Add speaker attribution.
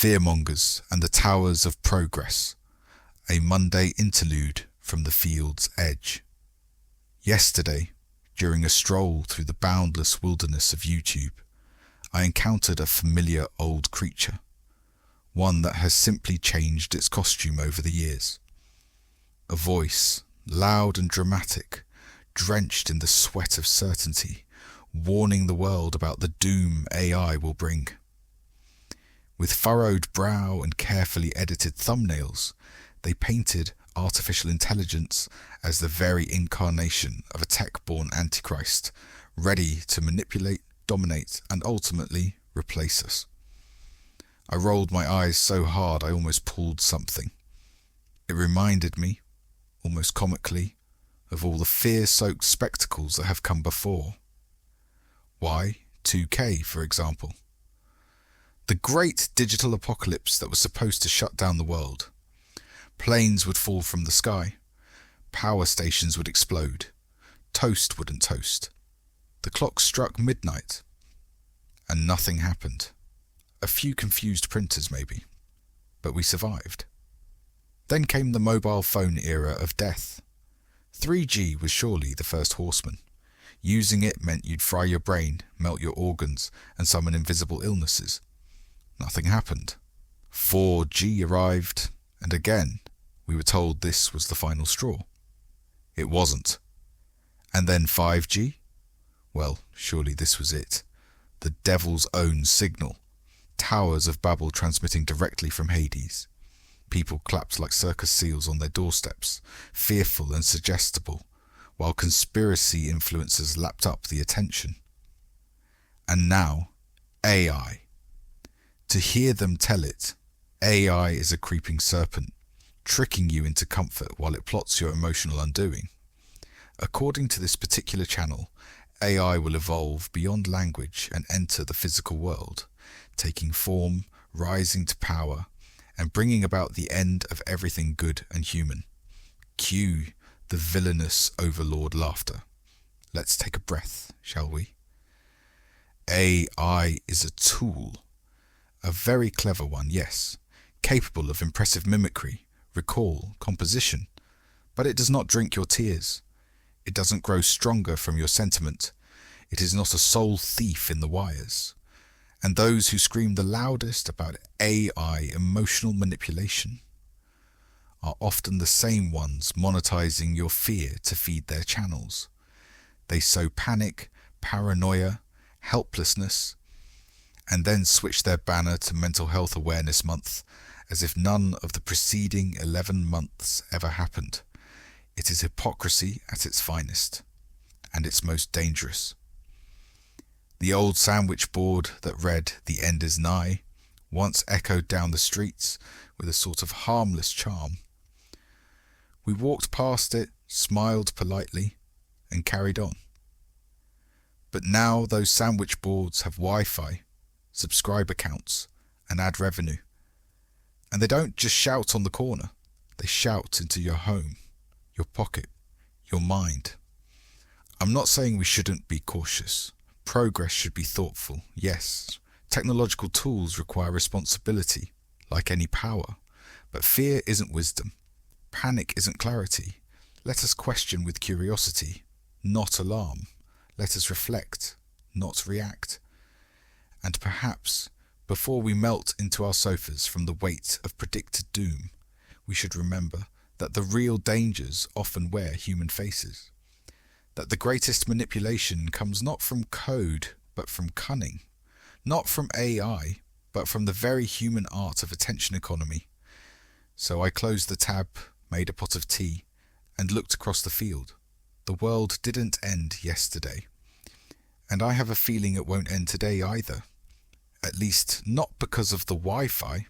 Speaker 1: Fearmongers and the Towers of Progress, a Monday interlude from the field's edge. Yesterday, during a stroll through the boundless wilderness of YouTube, I encountered a familiar old creature, one that has simply changed its costume over the years. A voice, loud and dramatic, drenched in the sweat of certainty, warning the world about the doom AI will bring. With furrowed brow and carefully edited thumbnails, they painted artificial intelligence as the very incarnation of a tech-born antichrist, ready to manipulate, dominate, and ultimately replace us. I rolled my eyes so hard I almost pulled something. It reminded me, almost comically, of all the fear-soaked spectacles that have come before. Y2K, for example. The great digital apocalypse that was supposed to shut down the world. Planes would fall from the sky. Power stations would explode. Toast wouldn't toast. The clock struck midnight. And nothing happened. A few confused printers maybe. But we survived. Then came the mobile phone era of death. 3G was surely the first horseman. Using it meant you'd fry your brain, melt your organs, and summon invisible illnesses. Nothing happened. 4G arrived, and again, we were told this was the final straw. It wasn't. And then 5G? Well, surely this was it. The devil's own signal. Towers of Babel transmitting directly from Hades. People clapped like circus seals on their doorsteps, fearful and suggestible, while conspiracy influencers lapped up the attention. And now, AI. To hear them tell it, AI is a creeping serpent, tricking you into comfort while it plots your emotional undoing. According to this particular channel, AI will evolve beyond language and enter the physical world, taking form, rising to power, and bringing about the end of everything good and human. Cue the villainous overlord laughter. Let's take a breath, shall we? AI is a tool. A very clever one, yes, capable of impressive mimicry, recall, composition, but it does not drink your tears. It doesn't grow stronger from your sentiment. It is not a soul thief in the wires. And those who scream the loudest about AI emotional manipulation are often the same ones monetizing your fear to feed their channels. They sow panic, paranoia, helplessness, and then switch their banner to Mental Health Awareness Month as if none of the preceding 11 months ever happened. It is hypocrisy at its finest, and its most dangerous. The old sandwich board that read "The end is nigh" once echoed down the streets with a sort of harmless charm. We walked past it, smiled politely, and carried on. But now those sandwich boards have Wi-Fi, subscriber counts, and ad revenue. And they don't just shout on the corner, they shout into your home, your pocket, your mind. I'm not saying we shouldn't be cautious. Progress should be thoughtful, yes. Technological tools require responsibility, like any power. But fear isn't wisdom. Panic isn't clarity. Let us question with curiosity, not alarm. Let us reflect, not react. And perhaps, before we melt into our sofas from the weight of predicted doom, we should remember that the real dangers often wear human faces. That the greatest manipulation comes not from code, but from cunning. Not from AI, but from the very human art of attention economy. So I closed the tab, made a pot of tea, and looked across the field. The world didn't end yesterday. And I have a feeling it won't end today either. At least not because of the Wi-Fi,